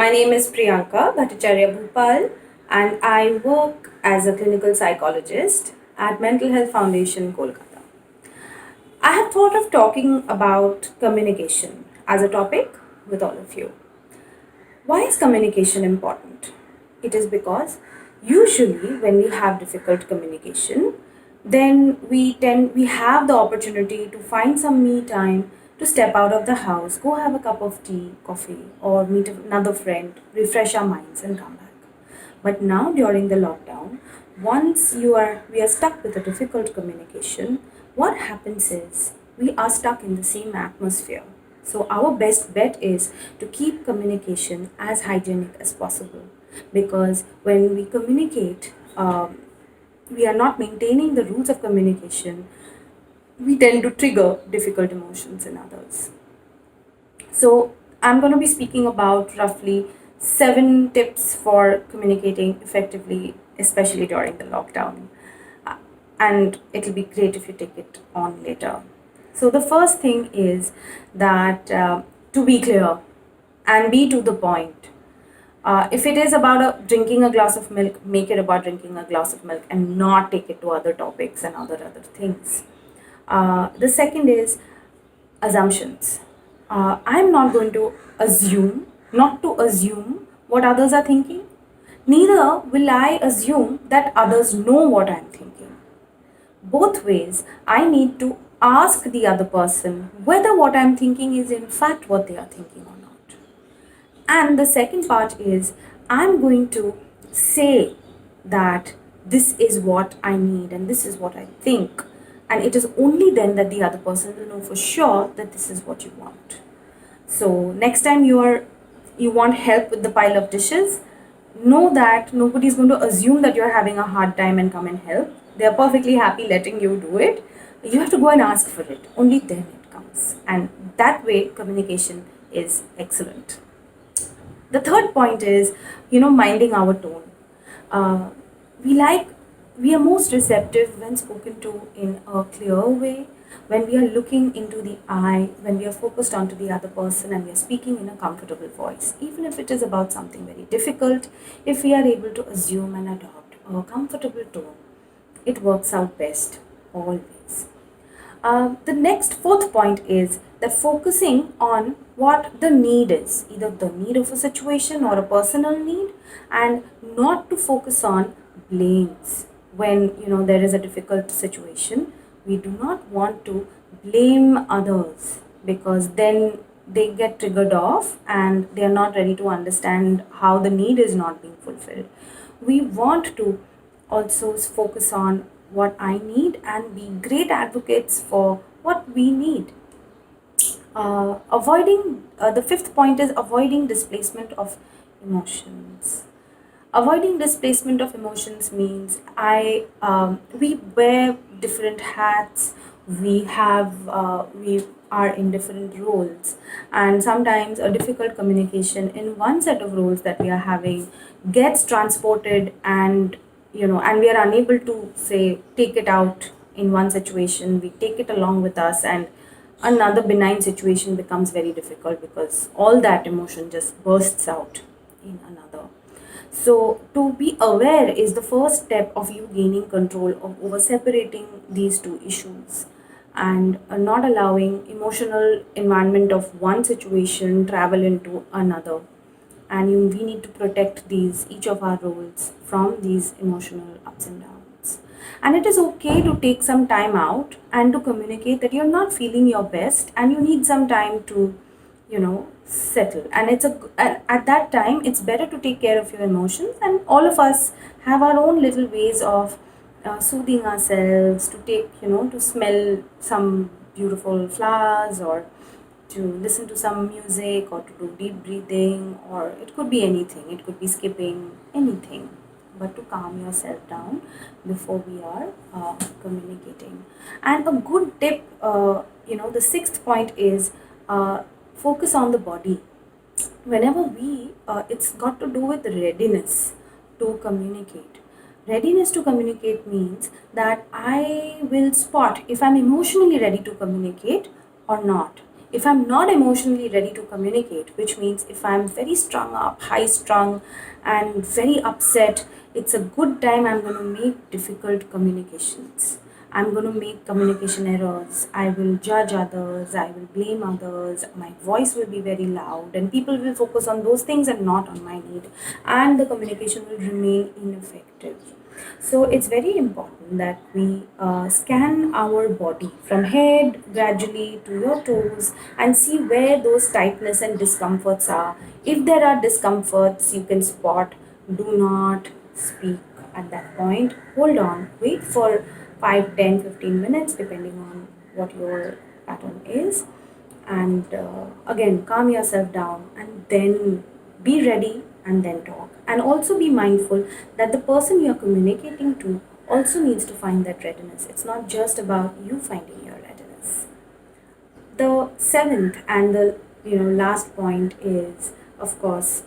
My name is Priyanka Bhattacharya Bhupal, and I work as a clinical psychologist at Mental Health Foundation, Kolkata. I have thought of talking about communication as a topic with all of you. Why is communication important? It is because usually when we have difficult communication, then we have the opportunity to find some me time to step out of the house, go have a cup of tea, coffee, or meet another friend, refresh our minds and come back. But now during the lockdown, once we are stuck with a difficult communication, what happens is we are stuck in the same atmosphere. So our best bet is to keep communication as hygienic as possible, because when we communicate, we are not maintaining the rules of communication, we tend to trigger difficult emotions in others. So, I'm going to be speaking about roughly 7 tips for communicating effectively, especially during the lockdown. Uh, And it'll be great if you take it on later. So, the first thing is that to be clear and be to the point. If it is about drinking a glass of milk, make it about drinking a glass of milk and not take it to other topics and other things. The second is assumptions. I'm not going to not to assume what others are thinking. Neither will I assume that others know what I'm thinking. Both ways, I need to ask the other person whether what I'm thinking is in fact what they are thinking or not. And the second part is I'm going to say that this is what I need and this is what I think. And it is only then that the other person will know for sure that this is what you want. So next time you want help with the pile of dishes, know that nobody is going to assume that you're having a hard time and come and help. They are perfectly happy letting you do it. You have to go and ask for it. Only then it comes. And that way communication is excellent. The third point is, minding our tone. Uh, we like we are most receptive when spoken to in a clear way, when we are looking into the eye, when we are focused onto the other person and we are speaking in a comfortable voice. Even if it is about something very difficult, if we are able to assume and adopt a comfortable tone, it works out best always. The next fourth point is that focusing on what the need is, either the need of a situation or a personal need, and not to focus on blames. When there is a difficult situation, we do not want to blame others, because then they get triggered off and they are not ready to understand how the need is not being fulfilled. We want to also focus on what I need and be great advocates for what we need. Avoiding The fifth point is avoiding displacement of emotions. Avoiding displacement of emotions means we wear different hats. We are in different roles, and sometimes a difficult communication in one set of roles that we are having gets transported, and we are unable to say take it out in one situation. We take it along with us, and another benign situation becomes very difficult because all that emotion just bursts out in another. So, to be aware is the first step of you gaining control over separating these two issues, and not allowing emotional environment of one situation travel into another. And we need to protect each of our roles from these emotional ups and downs. And it is okay to take some time out and to communicate that you're not feeling your best and you need some time to settle. And at that time it's better to take care of your emotions, and all of us have our own little ways of soothing ourselves, to to smell some beautiful flowers, or to listen to some music, or to do deep breathing, or it could be anything, it could be skipping, anything, but to calm yourself down before we are communicating. And a good tip, the sixth point is focus on the body. Whenever it's got to do with readiness to communicate. Readiness to communicate means that I will spot if I'm emotionally ready to communicate or not. If I'm not emotionally ready to communicate, which means if I'm very strung up, high strung, and very upset, it's a good time I'm going to make difficult communications. I'm going to make communication errors. I will judge others. I will blame others. My voice will be very loud, and people will focus on those things and not on my need. And the communication will remain ineffective. So it's very important that we scan our body from head gradually to your toes and see where those tightness and discomforts are. If there are discomforts, you can spot. Do not speak at that point. Hold on. Wait for 5, 10, 15 minutes depending on what your pattern is, and again calm yourself down and then be ready and then talk, and also be mindful that the person you're communicating to also needs to find that readiness. It's not just about you finding your readiness. The seventh and the last point is, of course,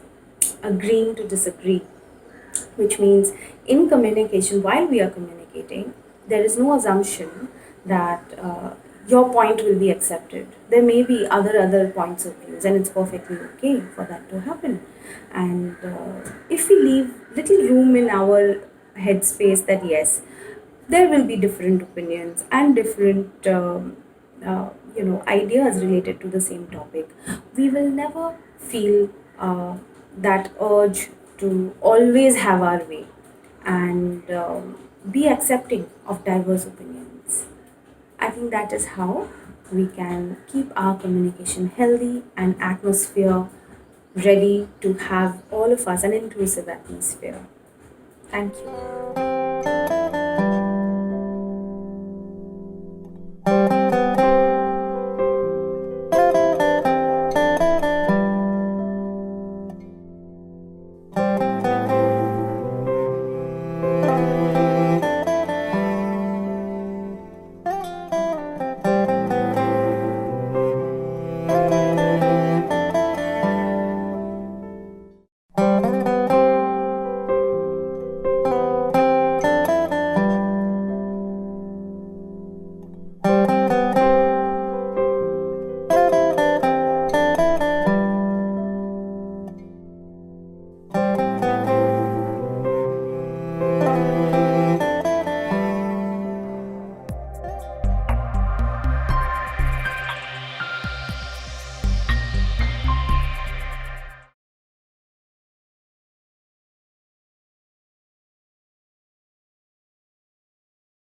agreeing to disagree, which means in communication, while we are communicating, there is no assumption that your point will be accepted. There may be other points of views, and it's perfectly okay for that to happen. And if we leave little room in our headspace that yes, there will be different opinions and different ideas related to the same topic, we will never feel that urge to always have our way, and be accepting of diverse opinions. I think that is how we can keep our communication healthy and atmosphere ready to have all of us an inclusive atmosphere. Thank you.